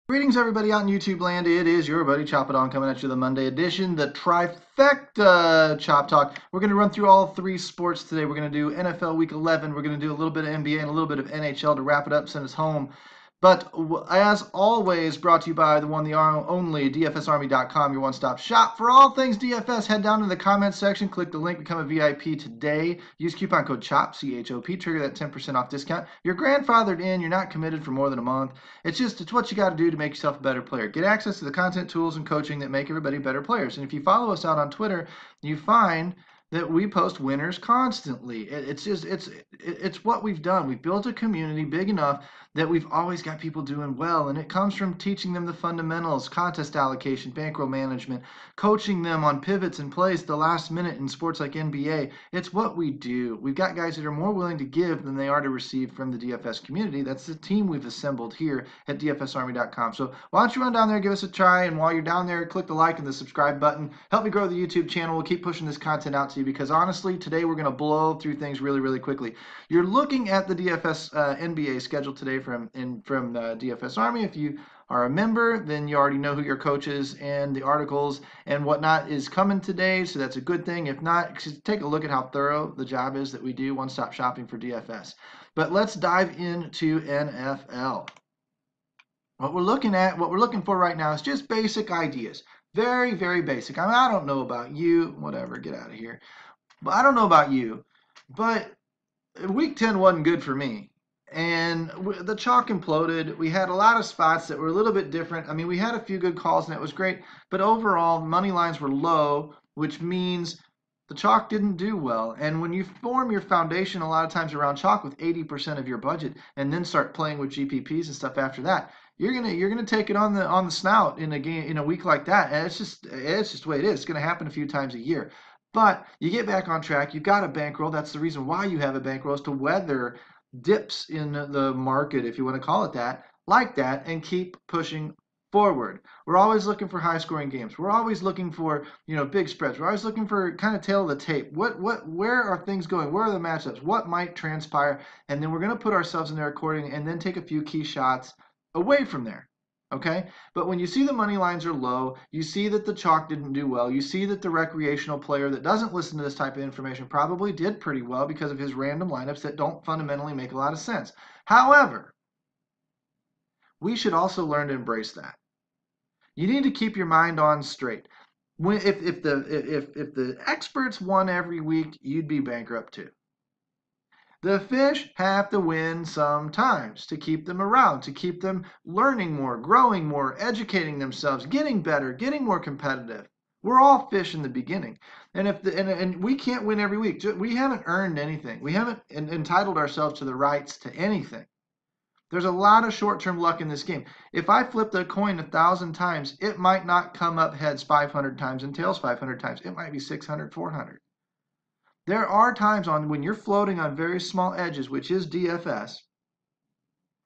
Greetings, everybody out in YouTube land. It is your buddy ChopTalk coming at you the Monday edition, the trifecta Chop Talk. We're going to run through all three sports today. We're going to do NFL Week 11. We're going to do a little bit of NBA and a little bit of NHL to wrap it up, send us home. But as always, brought to you by the one, the only DFSArmy.com, your one-stop shop for all things DFS. Head down to the comments section, click the link, become a VIP today. Use coupon code CHOP, C-H-O-P, trigger that 10% off discount. You're grandfathered in. You're not committed for more than a month. It's what you got to do to make yourself a better player. Get access to the content, tools, and coaching that make everybody better players. And if you follow us out on Twitter, you find that we post winners constantly. It's what we've done. We've built a community big enough that we've always got people doing well, and it comes from teaching them the fundamentals, contest allocation, bankroll management, coaching them on pivots and plays the last minute in sports like NBA. It's what we do. We've got guys that are more willing to give than they are to receive from the DFS community. That's the team we've assembled here at DFSArmy.com. So why don't you run down there, give us a try, and while you're down there, click the like and the subscribe button. Help me grow the YouTube channel. We'll keep pushing this content out to you because honestly, today we're going to blow through things really, really quickly. You're looking at the DFS NBA schedule today from DFS Army. If you are a member, then you already know who your coach is, and the articles and whatnot is coming today, so that's a good thing. If not, take a look at how thorough the job is that we do, one-stop shopping for DFS. But let's dive into NFL. What we're looking for right now is just basic ideas. Very, very basic. I mean, I don't know about you, whatever, get out of here. But I don't know about you, but week 10 wasn't good for me. And the chalk imploded. We had a lot of spots that were a little bit different. I mean, we had a few good calls and it was great, but overall, money lines were low, which means the chalk didn't do well. And when you form your foundation a lot of times around chalk with 80% of your budget and then start playing with GPPs and stuff after that, you're gonna take it on the snout in a game in a week like that. And it's just the way it is. It's gonna happen a few times a year. But you get back on track. You've got a bankroll. That's the reason why you have a bankroll, is to weather dips in the market, if you want to call it that, like that, and keep pushing forward. We're always looking for high-scoring games. We're always looking for big spreads. We're always looking for kind of tail of the tape. Where are things going? Where are the matchups? What might transpire? And then we're going to put ourselves in there accordingly, and then take a few key shots away from there. Okay, but when you see the money lines are low, you see that the chalk didn't do well, you see that the recreational player that doesn't listen to this type of information probably did pretty well because of his random lineups that don't fundamentally make a lot of sense. However, we should also learn to embrace that. You need to keep your mind on straight. If the experts won every week, you'd be bankrupt too. The fish have to win sometimes to keep them around, to keep them learning more, growing more, educating themselves, getting better, getting more competitive. We're all fish in the beginning. And and we can't win every week. We haven't earned anything. We haven't entitled ourselves to the rights to anything. There's a lot of short-term luck in this game. If I flip the coin 1,000 times, it might not come up heads 500 times and tails 500 times. It might be 600, 400. There are times when you're floating on very small edges, which is DFS,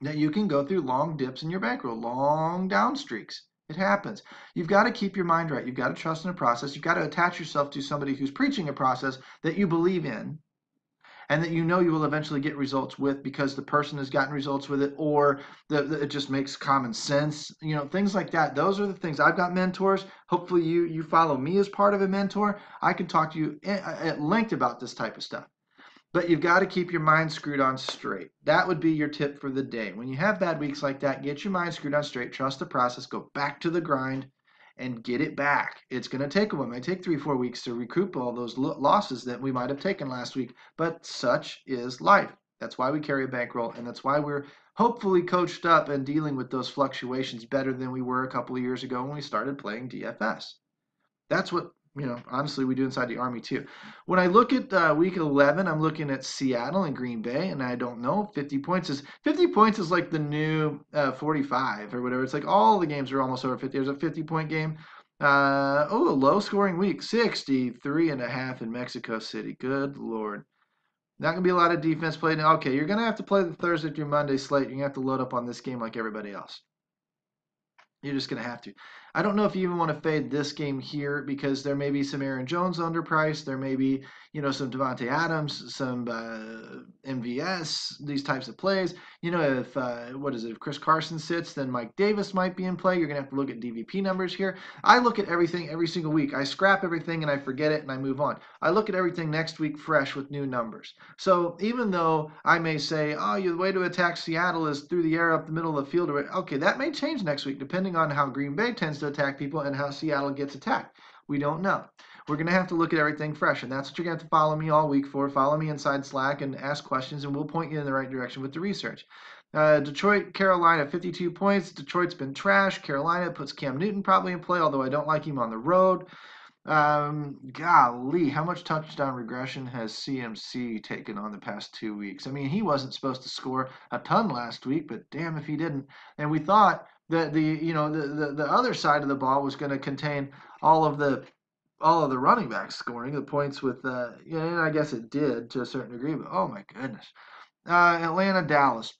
that you can go through long dips in your bankroll, long down streaks. It happens. You've got to keep your mind right. You've got to trust in a process. You've got to attach yourself to somebody who's preaching a process that you believe in and that you know you will eventually get results with because the person has gotten results with it, or it just makes common sense. Things like that. Those are the things. I've got mentors. Hopefully you follow me as part of a mentor. I can talk to you at length about this type of stuff. But you've got to keep your mind screwed on straight. That would be your tip for the day. When you have bad weeks like that, get your mind screwed on straight, trust the process, go back to the grind, and get it back. It's going to take a while. It might take 3-4 weeks to recoup all those losses that we might have taken last week, but such is life. That's why we carry a bankroll, and that's why we're hopefully coached up and dealing with those fluctuations better than we were a couple of years ago when we started playing DFS. That's what, honestly, we do inside the Army too. When I look at week 11, I'm looking at Seattle and Green Bay, and I don't know, 50 points is like the new 45 or whatever. It's like all the games are almost over 50. There's a 50-point game. A low-scoring week, 63.5 in Mexico City. Good Lord. Not going to be a lot of defense played. Okay, you're going to have to play the Thursday through Monday slate. You're going to have to load up on this game like everybody else. You're just going to have to. I don't know if you even want to fade this game here because there may be some Aaron Jones underpriced. There may be, some Devontae Adams, some MVS, these types of plays. If, if Chris Carson sits, then Mike Davis might be in play. You're going to have to look at DVP numbers here. I look at everything every single week. I scrap everything and I forget it and I move on. I look at everything next week fresh with new numbers. So even though I may say, oh, the way to attack Seattle is through the air up the middle of the field, okay, that may change next week depending on how Green Bay tends to attack people and how Seattle gets attacked. We don't know. We're going to have to look at everything fresh, and that's what you're going to have to follow me all week for. Follow me inside Slack and ask questions, and we'll point you in the right direction with the research. Detroit, Carolina, 52 points. Detroit's been trash. Carolina puts Cam Newton probably in play, although I don't like him on the road. Golly, how much touchdown regression has CMC taken on the past 2 weeks? I mean, he wasn't supposed to score a ton last week, but damn if he didn't. And we thought that the other side of the ball was going to contain all of the running backs scoring the points with and I guess it did to a certain degree, but oh my goodness. Atlanta, Dallas.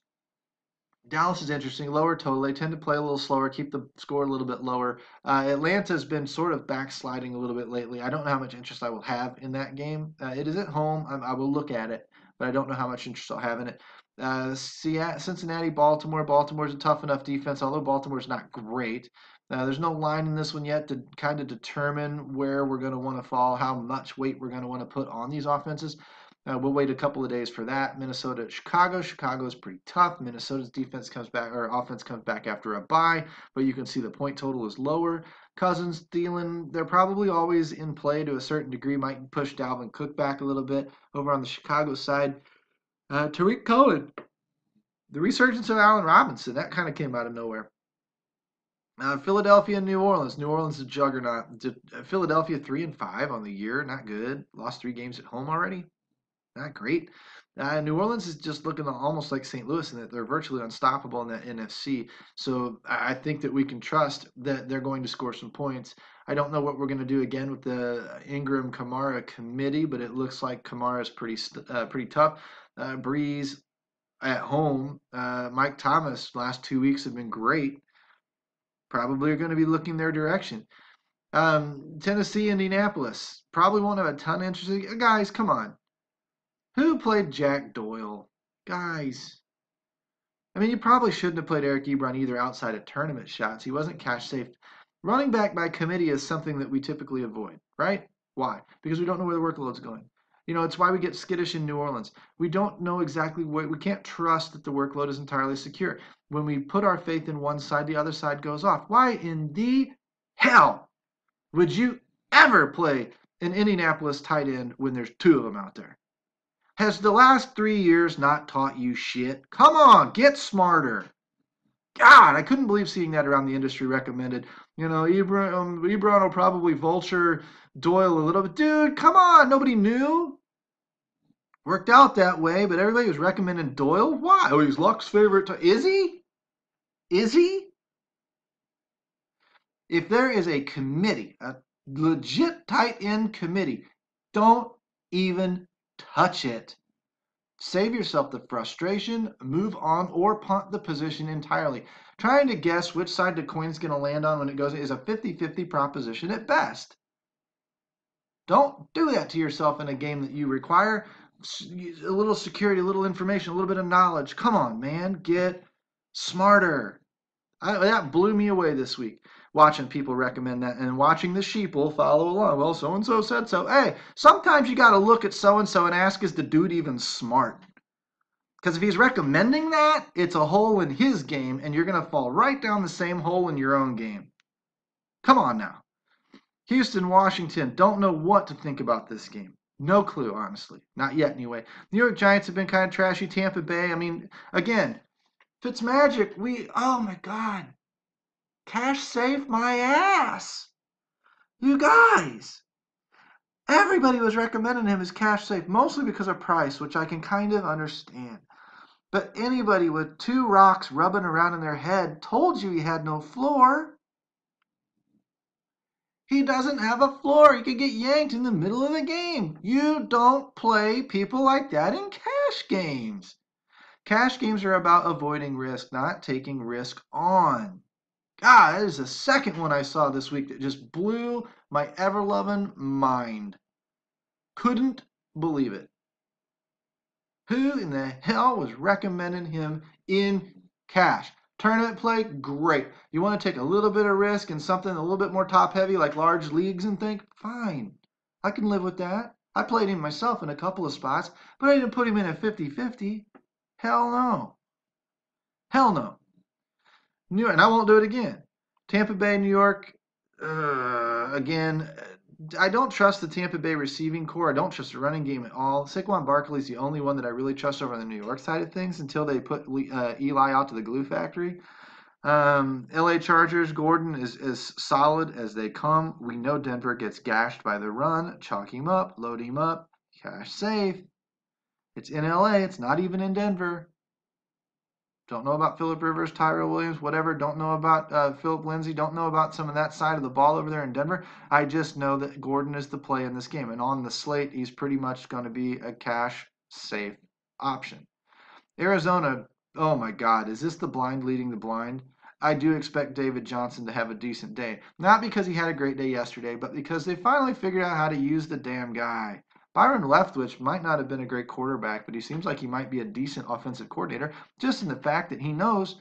Dallas is interesting. Lower total. They tend to play a little slower, keep the score a little bit lower. Atlanta's been sort of backsliding a little bit lately. I don't know how much interest I will have in that game. It is at home. I will look at it, but I don't know how much interest I'll have in it. Cincinnati, Baltimore. Baltimore's a tough enough defense, although Baltimore's not great. There's no line in this one yet to kind of determine where we're going to want to fall, how much weight we're going to want to put on these offenses. We'll wait a couple of days for that. Minnesota, Chicago. Chicago is pretty tough. Minnesota's offense comes back after a bye, but you can see the point total is lower. Cousins, Thielen, they're probably always in play to a certain degree. Might push Dalvin Cook back a little bit. Over on the Chicago side, Tariq Cohen. The resurgence of Allen Robinson, that kind of came out of nowhere. Philadelphia and New Orleans. New Orleans is a juggernaut. Philadelphia 3-5 on the year, not good. Lost 3 games at home already. Not great. New Orleans is just looking almost like St. Louis in that they're virtually unstoppable in that NFC. So I think that we can trust that they're going to score some points. I don't know what we're going to do again with the Ingram-Kamara committee, but it looks like Kamara is pretty tough. Breeze at home. Mike Thomas last 2 weeks have been great. Probably are going to be looking their direction. Tennessee, Indianapolis. Probably won't have a ton of interest. Guys, come on. Who played Jack Doyle? Guys. I mean, you probably shouldn't have played Eric Ebron either outside of tournament shots. He wasn't cash safe. Running back by committee is something that we typically avoid, right? Why? Because we don't know where the workload's going. It's why we get skittish in New Orleans. We don't know exactly we can't trust that the workload is entirely secure. When we put our faith in one side, the other side goes off. Why in the hell would you ever play an Indianapolis tight end when there's 2 of them out there? Has the last 3 years not taught you shit? Come on, get smarter. God, I couldn't believe seeing that around the industry recommended. Ebron will probably vulture Doyle a little bit. Dude, come on, nobody knew. Worked out that way, but everybody was recommending Doyle. Why? Oh, he's Luck's favorite. Is he? Is he? If there is a committee, a legit tight end committee, don't even touch it. Save yourself the frustration, move on, or punt the position entirely. Trying to guess which side the coin's going to land on when it goes is a 50-50 proposition at best. Don't do that to yourself in a game that you require a little security, a little information, a little bit of knowledge. Come on, man, get smarter. That blew me away this week, watching people recommend that and watching the sheeple follow along. Well, so-and-so said so. Hey, sometimes you got to look at so-and-so and ask, is the dude even smart? Because if he's recommending that, it's a hole in his game, and you're going to fall right down the same hole in your own game. Come on now. Houston, Washington, don't know what to think about this game. No clue, honestly. Not yet, anyway. New York Giants have been kind of trashy. Tampa Bay, I mean, again, Fitzmagic, oh my God. Cash saved my ass. You guys. Everybody was recommending him as cash safe, mostly because of price, which I can kind of understand. But anybody with 2 rocks rubbing around in their head told you he had no floor. He doesn't have a floor. He could get yanked in the middle of the game. You don't play people like that in cash games. Cash games are about avoiding risk, not taking risk on. God, It is the second one I saw this week that just blew my ever-loving mind. Couldn't believe it. Who in the hell was recommending him in cash? Tournament play, great. You want to take a little bit of risk and something a little bit more top-heavy like large leagues and think, fine. I can live with that. I played him myself in a couple of spots, but I didn't put him in at 50-50. Hell no. Hell no. And I won't do it again. Tampa Bay, New York, again, I don't trust the Tampa Bay receiving core. I don't trust the running game at all. Saquon Barkley is the only one that I really trust over on the New York side of things until they put Eli out to the glue factory. LA Chargers, Gordon is as solid as they come. We know Denver gets gashed by the run. Chalk him up, load him up, cash safe. It's in LA. It's not even in Denver. Don't know about Phillip Rivers, Tyrell Williams, whatever. Don't know about Philip Lindsay. Don't know about some of that side of the ball over there in Denver. I just know that Gordon is the play in this game. And on the slate, he's pretty much going to be a cash safe option. Arizona, oh my God, is this the blind leading the blind? I do expect David Johnson to have a decent day. Not because he had a great day yesterday, but because they finally figured out how to use the damn guy. Byron Leftwich might not have been a great quarterback, but he seems like he might be a decent offensive coordinator just in the fact that he knows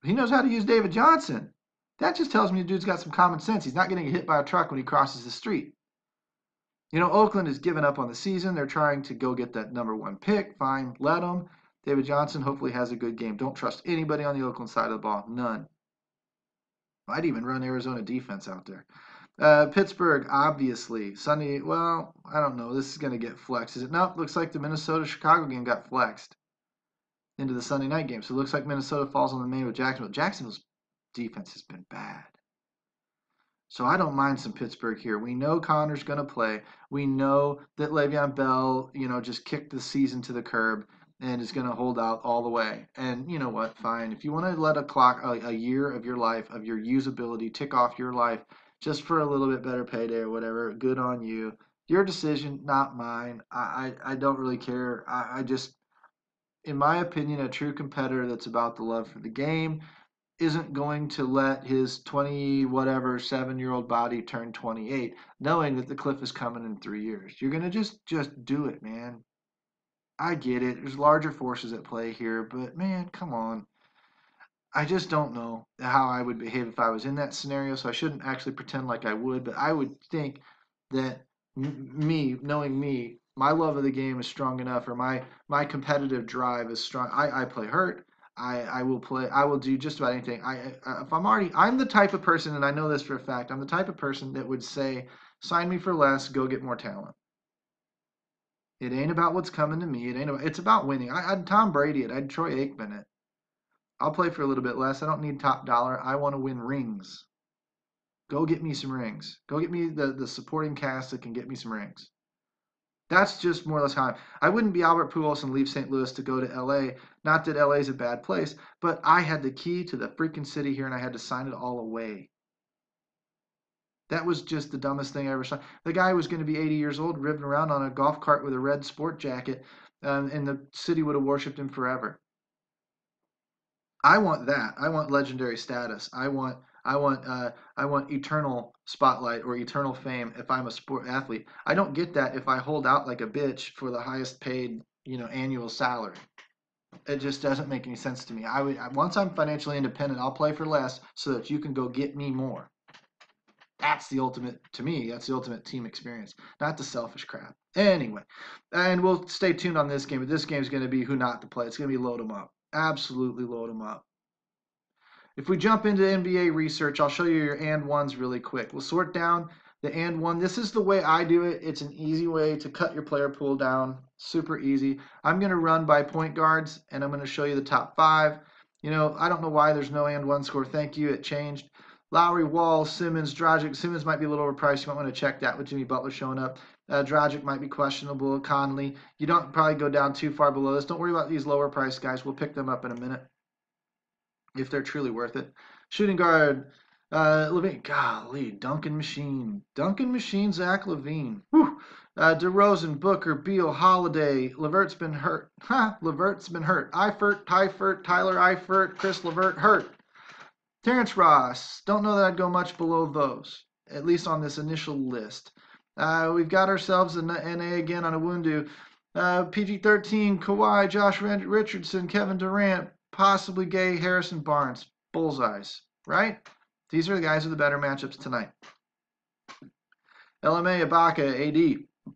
how to use David Johnson. That just tells me the dude's got some common sense. He's not getting hit by a truck when he crosses the street. You know, Oakland has given up on the season. They're trying to go get that number 1 pick. Fine, let them. David Johnson hopefully has a good game. Don't trust anybody on the Oakland side of the ball. None. I'd even run Arizona defense out there. Pittsburgh, obviously. Sunday, well, I don't know. This is going to get flexed. Is it? Nope. Looks like the Minnesota-Chicago game got flexed into the Sunday night game. So it looks like Minnesota falls on the main with Jacksonville. Jacksonville's defense has been bad. So I don't mind some Pittsburgh here. We know Connor's going to play. We know that Le'Veon Bell, just kicked the season to the curb and is going to hold out all the way. And you know what? Fine. If you want to let a year of your life, of your usability, tick off your life, just for a little bit better payday or whatever, good on you. Your decision, not mine. I don't really care. I just, in my opinion, a true competitor that's about the love for the game isn't going to let his 7-year-old body turn 28, knowing that the cliff is coming in 3 years. You're going to just do it, man. I get it. There's larger forces at play here, but man, come on. I just don't know how I would behave if I was in that scenario, so I shouldn't actually pretend like I would, but I would think that knowing me, my love of the game is strong enough, or my competitive drive is strong. I play hurt. I will do just about anything. I'm the type of person, and I know this for a fact, I'm the type of person that would say, sign me for less, go get more talent. It ain't about what's coming to me. It's about winning. I'd Tom Brady it. I'd Troy Aikman it. I'll play for a little bit less. I don't need top dollar. I want to win rings. Go get me some rings. Go get me the supporting cast that can get me some rings. That's just more or less how I wouldn't be Albert Pujols and leave St. Louis to go to L.A. Not that L.A. is a bad place, but I had the key to the freaking city here, and I had to sign it all away. That was just the dumbest thing I ever saw. The guy was going to be 80 years old, ripping around on a golf cart with a red sport jacket, and the city would have worshipped him forever. I want that. I want legendary status. I want eternal spotlight or eternal fame if I'm a sport athlete. I don't get that if I hold out like a bitch for the highest paid, annual salary. It just doesn't make any sense to me. Once I'm financially independent, I'll play for less so that you can go get me more. That's the ultimate, to me, that's the ultimate team experience, not the selfish crap. Anyway, and we'll stay tuned on this game, but this game is going to be who not to play. It's going to be load them up. Absolutely load them up. If we jump into NBA research, I'll show you your and ones really quick. We'll sort down the and one. This is the way I do it. It's an easy way to cut your player pool down. Super easy. I'm going to run by point guards, and I'm going to show you the top 5. I don't know why there's no and one score. Thank you. It changed. Lowry, Wall, Simmons, Dragic. Simmons might be a little overpriced. You might want to check that with Jimmy Butler showing up. Dragic might be questionable. Conley. You don't probably go down too far below this. Don't worry about these lower price guys. We'll pick them up in a minute if they're truly worth it. Shooting guard, LaVine. Golly, Duncan Machine. Zach LaVine. Whew. DeRozan, Booker, Beal, Holiday. Levert's been hurt. Levert's been hurt. Eifert, Tyler Eifert, Chris Levert hurt. Terrence Ross. Don't know that I'd go much below those, at least on this initial list. We've got ourselves an NA again on a Wundu. PG-13, Kawhi, Josh Richardson, Kevin Durant, possibly Gay, Harrison Barnes. Bullseyes, right? These are the guys with the better matchups tonight. LMA, Ibaka, AD,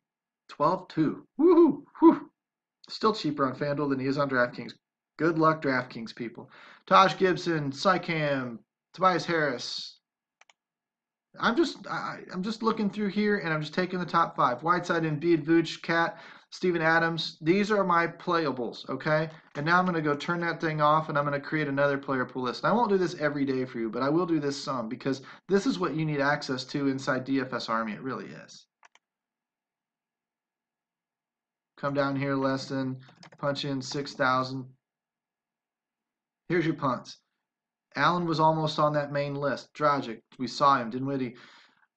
12-2. Woohoo! Whew. Still cheaper on Fanduel than he is on DraftKings. Good luck, DraftKings people. Taj Gibson, Sycam, Tobias Harris. I'm just looking through here and I'm just taking the top 5. Whiteside, Embiid, Vooch, Cat, Steven Adams. These are my playables, okay? And now I'm going to go turn that thing off and I'm going to create another player pool list. And I won't do this every day for you, but I will do this some because this is what you need access to inside DFS Army. It really is. Come down here, Leston, punch in 6,000. Here's your punts. Allen was almost on that main list. Dragic, we saw him. Dinwiddie,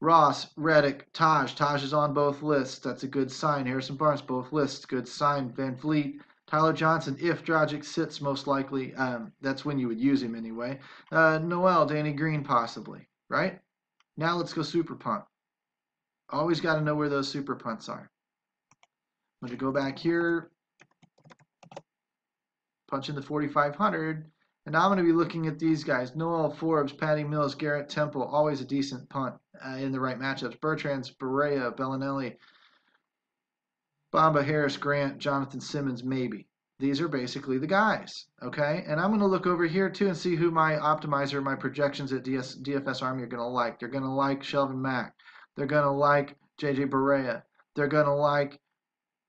Ross, Redick, Taj. Taj is on both lists. That's a good sign. Harrison Barnes, both lists. Good sign. Van Fleet, Tyler Johnson, if Dragic sits, most likely. That's when you would use him anyway. Noel, Danny Green, possibly. Right? Now let's go super punt. Always got to know where those super punts are. I'm going to go back here. Punch in the 4,500. And now I'm going to be looking at these guys. Noel, Forbes, Patty Mills, Garrett Temple. Always a decent punt in the right matchups. Bertrands, Berea, Bellinelli, Bamba, Harris, Grant, Jonathan Simmons, maybe. These are basically the guys, okay? And I'm going to look over here, too, and see who my optimizer, my projections at DFS Army are going to like. They're going to like Shelvin Mack. They're going to like JJ Berea. They're going to like,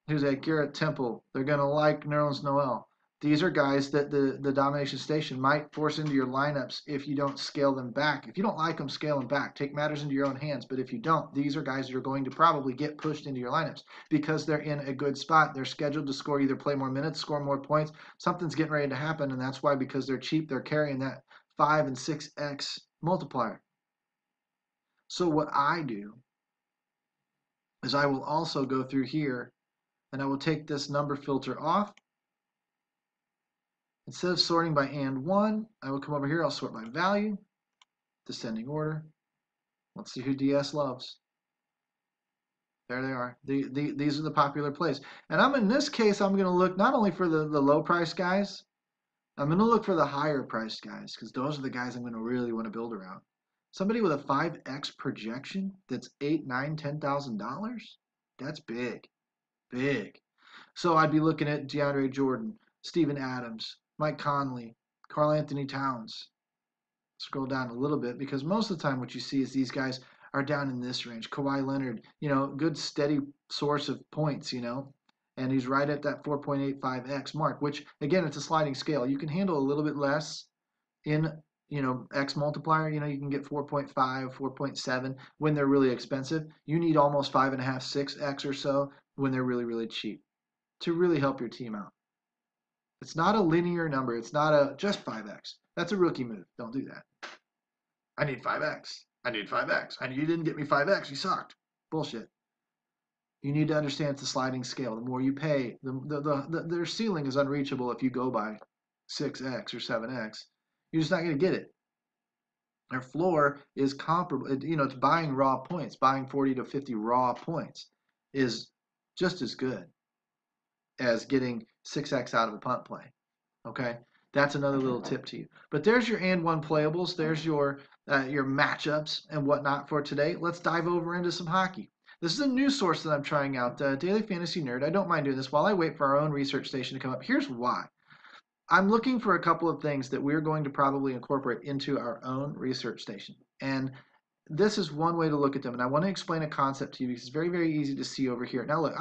who's that, Garrett Temple. They're going to like Nerlens Noel. These are guys that the domination station might force into your lineups if you don't scale them back. If you don't like them, scale them back. Take matters into your own hands. But if you don't, these are guys that are going to probably get pushed into your lineups because they're in a good spot. They're scheduled to score, either play more minutes, score more points. Something's getting ready to happen, and that's why, because they're cheap, they're carrying that 5 and 6x multiplier. So what I do is I will also go through here, and I will take this number filter off. Instead of sorting by and 1, I will come over here. I'll sort by value, descending order. Let's see who DS loves. There they are. These are the popular plays. And in this case, I'm going to look not only for the low price guys, I'm going to look for the higher priced guys because those are the guys I'm going to really want to build around. Somebody with a 5x projection that's $8,000, $9,000, $10,000. That's big, big. So I'd be looking at DeAndre Jordan, Steven Adams, Mike Conley, Karl Anthony Towns. Scroll down a little bit because most of the time what you see is these guys are down in this range. Kawhi Leonard, good steady source of points, and he's right at that 4.85x mark, which again, it's a sliding scale. You can handle a little bit less in, X multiplier. You can get 4.5, 4.7 when they're really expensive. You need almost 5.5, 6x or so when they're really, really cheap to really help your team out. It's not a linear number. It's not a just 5x. That's a rookie move. Don't do that. I need 5x. I need 5x. And you didn't get me 5x. You sucked. Bullshit. You need to understand it's a sliding scale. The more you pay, their ceiling is unreachable if you go by 6x or 7x. You're just not going to get it. Their floor is comparable. It's buying raw points. Buying 40 to 50 raw points is just as good as getting 6x out of a punt play. Okay, that's another little tip to you. But there's your and 1 playables. There's your matchups and whatnot for today. Let's dive over into some hockey. This is a new source that I'm trying out, Daily Fantasy Nerd. I don't mind doing this while I wait for our own research station to come up. Here's why. I'm looking for a couple of things that we're going to probably incorporate into our own research station. And this is one way to look at them. And I want to explain a concept to you because it's very, very easy to see over here. Now look,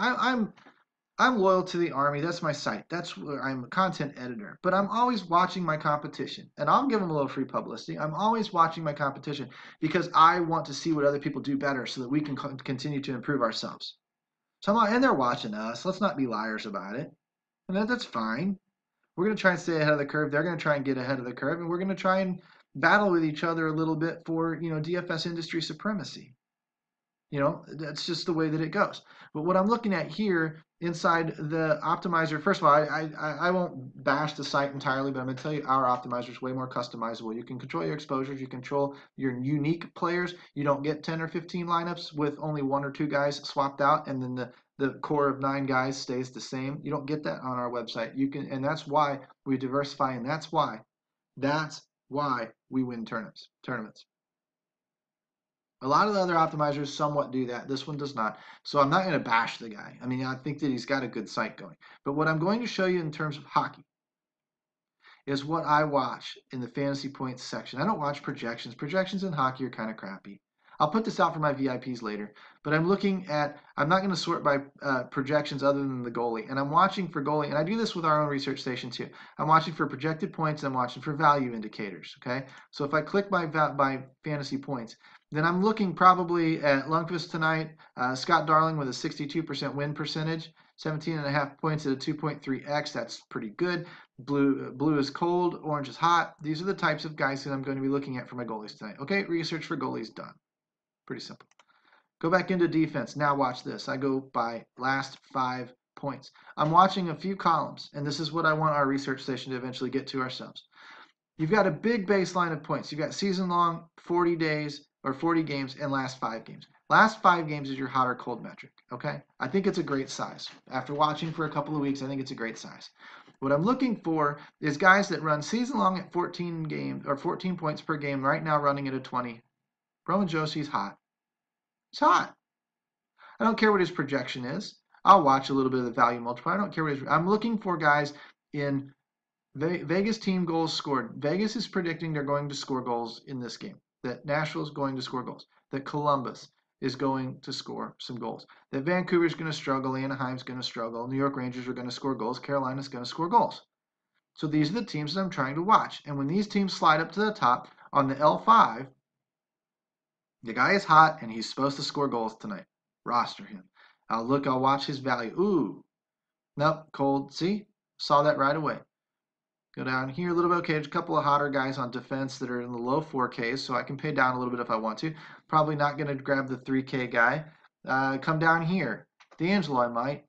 I'm loyal to the Army. That's my site. That's where I'm a content editor. But I'm always watching my competition. And I'll give them a little free publicity. I'm always watching my competition because I want to see what other people do better so that we can continue to improve ourselves. And they're watching us. Let's not be liars about it. And that's fine. We're going to try and stay ahead of the curve. They're going to try and get ahead of the curve. And we're going to try and battle with each other a little bit for, DFS industry supremacy. You know, that's just the way that it goes. But what I'm looking at here inside the optimizer, first of all, I won't bash the site entirely, but I'm going to tell you our optimizer is way more customizable. You can control your exposures, you control your unique players. You don't get 10 or 15 lineups with only 1 or 2 guys swapped out, and then the core of 9 guys stays the same. You don't get that on our website. You can, and that's why we diversify, and that's why we win tournaments. A lot of the other optimizers somewhat do that. This one does not. So I'm not going to bash the guy. I mean, I think that he's got a good site going. But what I'm going to show you in terms of hockey is what I watch in the fantasy points section. I don't watch projections. Projections in hockey are kind of crappy. I'll put this out for my VIPs later, but I'm not going to sort by projections other than the goalie. And I'm watching for goalie, and I do this with our own research station too. I'm watching for projected points, and I'm watching for value indicators, okay? So if I click by fantasy points, then I'm looking probably at Lundqvist tonight, Scott Darling with a 62% win percentage, 17.5 points at a 2.3x. That's pretty good. Blue is cold, orange is hot. These are the types of guys that I'm going to be looking at for my goalies tonight. Okay, research for goalies done. Pretty simple. Go back into defense. Now watch this. I go by last 5 points. I'm watching a few columns, and this is what I want our research station to eventually get to ourselves. You've got a big baseline of points. You've got season long, 40 days, or 40 games, and last 5 games. Last 5 games is your hot or cold metric, okay? I think it's a great size. After watching for a couple of weeks, I think it's a great size. What I'm looking for is guys that run season long at 14 games, or 14 points per game, right now running at a 20. Roman Josie's hot. He's hot. I don't care what his projection is. I'll watch a little bit of the value multiplier. I don't care what his. I'm looking for guys in Vegas team goals scored. Vegas is predicting they're going to score goals in this game. That Nashville is going to score goals. That Columbus is going to score some goals. That Vancouver's going to struggle. Anaheim's going to struggle. New York Rangers are going to score goals. Carolina's going to score goals. So these are the teams that I'm trying to watch. And when these teams slide up to the top on the L5, the guy is hot and he's supposed to score goals tonight. Roster him. I'll watch his value. Ooh. Nope, cold. See? Saw that right away. Go down here a little bit. Okay, there's a couple of hotter guys on defense that are in the low 4Ks, so I can pay down a little bit if I want to. Probably not going to grab the 3K guy. Come down here. D'Angelo, I might.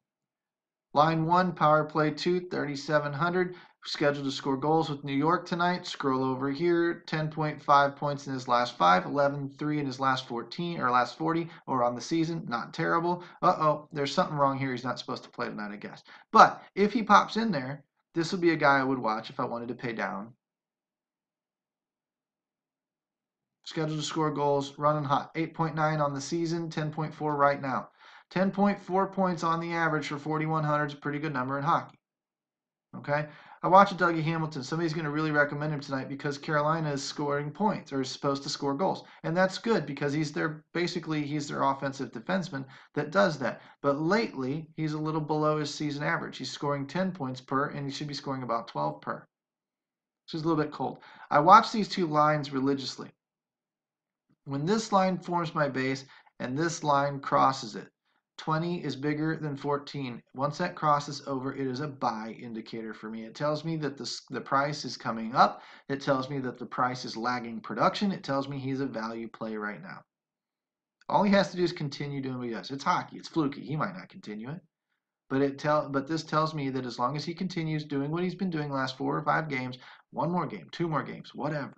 Line 1, power play 2, 3,700. Scheduled to score goals with New York tonight. Scroll over here. 10.5 points in his last 5. 11.3 in his last 14 or last 40 or on the season. Not terrible. Uh-oh, there's something wrong here. He's not supposed to play tonight, I guess. But if he pops in there, this would be a guy I would watch if I wanted to pay down. Scheduled to score goals, running hot. 8.9 on the season, 10.4 right now. 10.4 points on the average for 4,100 is a pretty good number in hockey. Okay? I watched Dougie Hamilton. Somebody's going to really recommend him tonight because Carolina is scoring points or is supposed to score goals. And that's good because he's their offensive defenseman that does that. But lately, he's a little below his season average. He's scoring 10 points per, and he should be scoring about 12 per. Which is a little bit cold. I watch these two lines religiously. When this line forms my base and this line crosses it, 20 is bigger than 14. Once that crosses over, it is a buy indicator for me. It tells me that the price is coming up. It tells me that the price is lagging production. It tells me he's a value play right now. All he has to do is continue doing what he does. It's hockey. It's fluky. He might not continue it. But this tells me that as long as he continues doing what he's been doing the last 4 or 5 games, 1 more game, 2 more games, whatever,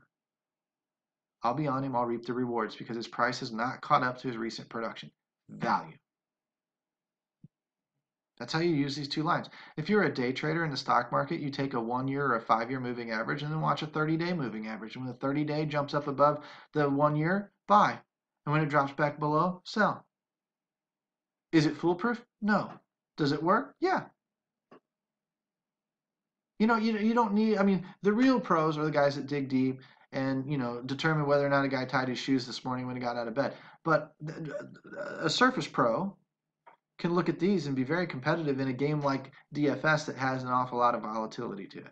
I'll be on him. I'll reap the rewards because his price has not caught up to his recent production. Value. That's how you use these two lines. If you're a day trader in the stock market, you take a 1-year or a 5-year moving average and then watch a 30-day moving average. And when the 30-day jumps up above the 1-year, buy. And when it drops back below, sell. Is it foolproof? No. Does it work? Yeah. You know, you don't need, I mean, the real pros are the guys that dig deep and, determine whether or not a guy tied his shoes this morning when he got out of bed. But a surface pro can look at these and be very competitive in a game like DFS that has an awful lot of volatility to it.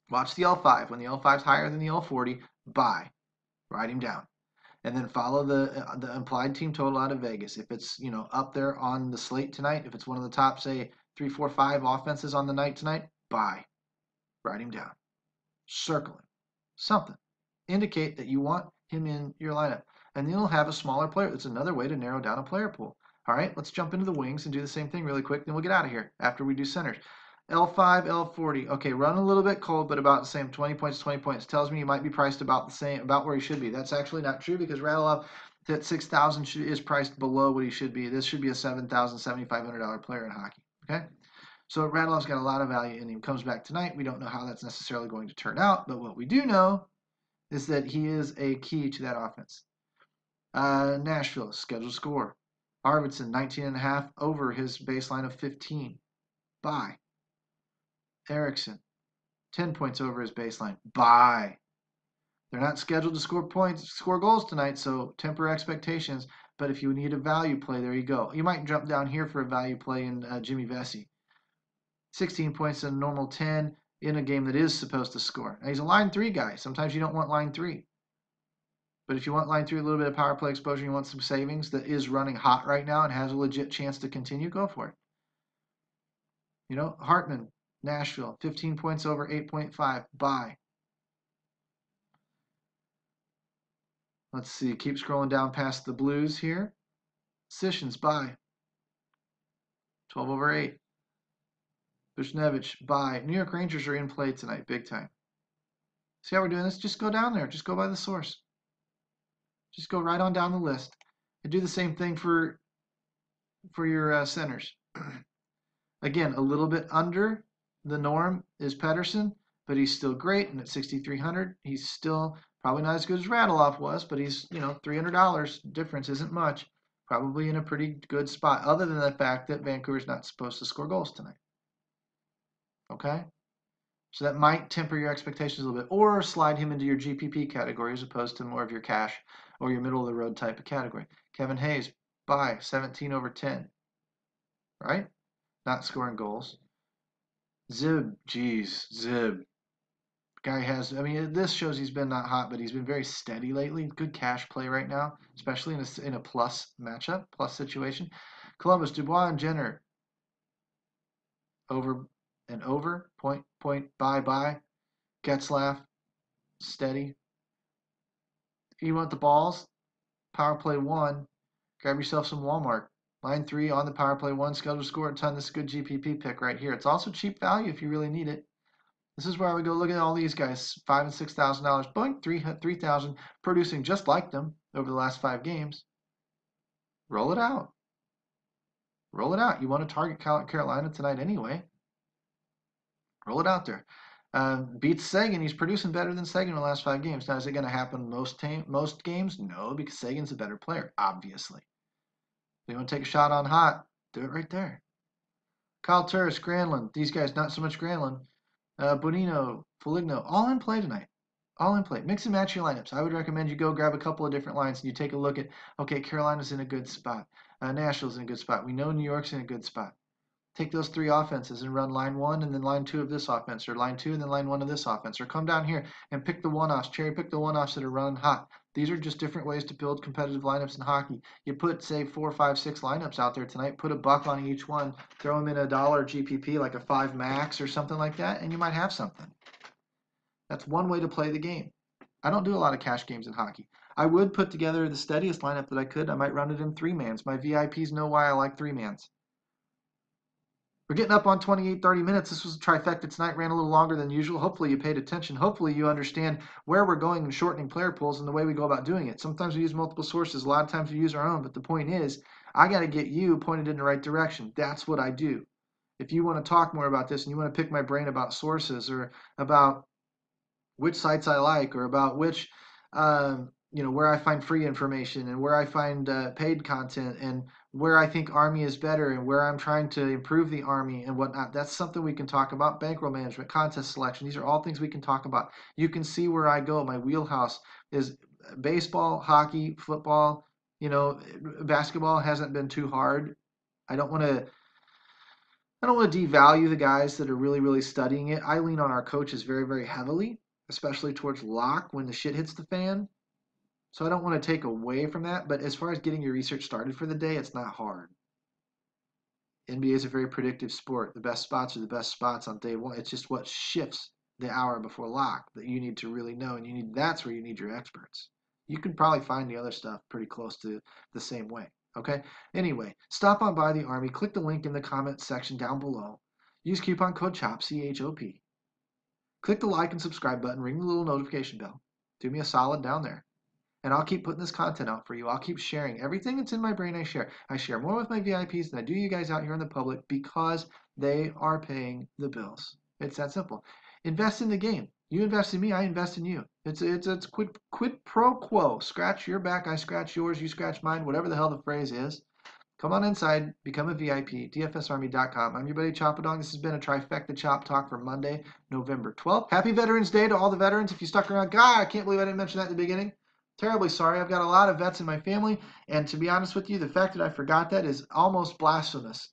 Watch the L5. When the L5 is higher than the L40, buy. Write him down. And then follow the implied team total out of Vegas. If it's, up there on the slate tonight, if it's one of the top, say, 3, 4, 5 offenses on the night tonight, buy. Write him down. Circle him. Something. Indicate that you want him in your lineup. And then you'll have a smaller player. It's another way to narrow down a player pool. All right, let's jump into the wings and do the same thing really quick. Then we'll get out of here after we do centers. L5, L40. Okay, run a little bit cold, but about the same. 20 points, 20 points. Tells me you might be priced about the same, about where he should be. That's actually not true because Radulov at 6,000 is priced below what he should be. This should be a $7,000, $7,500 player in hockey. Okay, so Radulov's got a lot of value in him. Comes back tonight. We don't know how that's necessarily going to turn out, but what we do know is that he is a key to that offense. Nashville, scheduled score. Arvidsson, 19.5 over his baseline of 15. Buy. Eriksson, 10 points over his baseline. Buy. They're not scheduled to score goals tonight, so temper expectations. But if you need a value play, there you go. You might jump down here for a value play in Jimmy Vesey. 16 points in a normal 10 in a game that is supposed to score. Now, he's a line 3 guy. Sometimes you don't want line 3. But if you want line 3, a little bit of power play exposure, you want some savings that is running hot right now and has a legit chance to continue, go for it. You know, Hartman, Nashville, 15 points over 8.5. Buy. Let's see. Keep scrolling down past the Blues here. Sissons, buy. 12 over 8. Bushnevich, buy. New York Rangers are in play tonight, big time. See how we're doing this? Just go down there. Just go by the source. Just go right on down the list. And do the same thing for your centers. Again, a little bit under the norm is Pettersson, but he's still great. And at 6,300, he's still probably not as good as Radulov was, but he's, $300 difference isn't much. Probably in a pretty good spot, other than the fact that Vancouver's not supposed to score goals tonight. Okay? So that might temper your expectations a little bit, or slide him into your GPP category as opposed to more of your cash or your middle of the road type of category. Kevin Hayes, buy, 17 over 10. Right? Not scoring goals. Zib, Zib. Guy has, this shows he's been not hot, but he's been very steady lately. Good cash play right now, especially in a plus matchup, plus situation. Columbus, Dubois, and Jenner. Over and over. Point, buy. Getzlaff, steady. You want the balls? Power play 1. Grab yourself some Walmart. Line 3 on the power play 1. Scheduled to score a ton. This is a good GPP pick right here. It's also cheap value if you really need it. This is where I would go look at all these guys, $5,000 and $6,000, boink, $3,000, producing just like them over the last 5 games. Roll it out. Roll it out. You want to target Carolina tonight anyway. Roll it out there. Beats Seguin. He's producing better than Seguin in the last 5 games. Now, is it going to happen most games? No, because Seguin's a better player, obviously. If you want to take a shot on hot, do it right there. Kyle Turris, Granlund. These guys, not so much Granlund. Bonino, Foligno, all in play tonight. All in play. Mix and match your lineups. I would recommend you go grab a couple of different lines and you take a look at, okay, Carolina's in a good spot. Nashville's in a good spot. We know New York's in a good spot. Take those 3 offenses and run line 1 and then line 2 of this offense, or line 2 and then line 1 of this offense, or come down here and pick the one-offs, cherry pick the one-offs that are running hot. These are just different ways to build competitive lineups in hockey. You put, say, 4, 5, 6 lineups out there tonight, put $1 on each one, throw them in $1 GPP, like a 5 max or something like that, and you might have something. That's one way to play the game. I don't do a lot of cash games in hockey. I would put together the steadiest lineup that I could. I might run it in 3-mans. My VIPs know why I like 3-mans. We're getting up on 28, 30 minutes. This was a trifecta tonight. Ran a little longer than usual. Hopefully you paid attention. Hopefully you understand where we're going in shortening player pools and the way we go about doing it. Sometimes we use multiple sources. A lot of times we use our own. But the point is, I got to get you pointed in the right direction. That's what I do. If you want to talk more about this and you want to pick my brain about sources or about which sites I like or about which, where I find free information and where I find paid content and where I think Army is better and where I'm trying to improve the Army and whatnot. That's something we can talk about. Bankroll management, contest selection. These are all things we can talk about. You can see where I go. My wheelhouse is baseball, hockey, football. Basketball hasn't been too hard. I don't want to devalue the guys that are really, really studying it. I lean on our coaches very, very heavily, especially towards lock when the shit hits the fan. So I don't want to take away from that, but as far as getting your research started for the day, it's not hard. NBA is a very predictive sport. The best spots are the best spots on day 1. It's just what shifts the hour before lock that you need to really know, and that's where you need your experts. You can probably find the other stuff pretty close to the same way. Okay? Anyway, stop on by the Army. Click the link in the comment section down below. Use coupon code CHOP, C-H-O-P. Click the like and subscribe button. Ring the little notification bell. Do me a solid down there. And I'll keep putting this content out for you. I'll keep sharing everything that's in my brain. I share more with my VIPs than I do you guys out here in the public because they are paying the bills. It's that simple. Invest in the game. You invest in me, I invest in you. It's quid pro quo. Scratch your back, I scratch yours, you scratch mine, whatever the hell the phrase is. Come on inside, become a VIP, dfsarmy.com. I'm your buddy Chopadong. This has been a Trifecta Chop Talk for Monday, November 12th. Happy Veterans Day to all the veterans. If you stuck around, God, I can't believe I didn't mention that at the beginning. Terribly sorry. I've got a lot of vets in my family, and to be honest with you, the fact that I forgot that is almost blasphemous.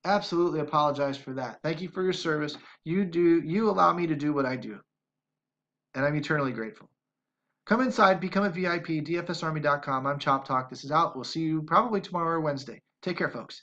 Absolutely apologize for that. Thank you for your service. You allow me to do what I do, and I'm eternally grateful. Come inside, become a VIP, dfsarmy.com. I'm ChopTalk. This is out. We'll see you probably tomorrow or Wednesday. Take care, folks.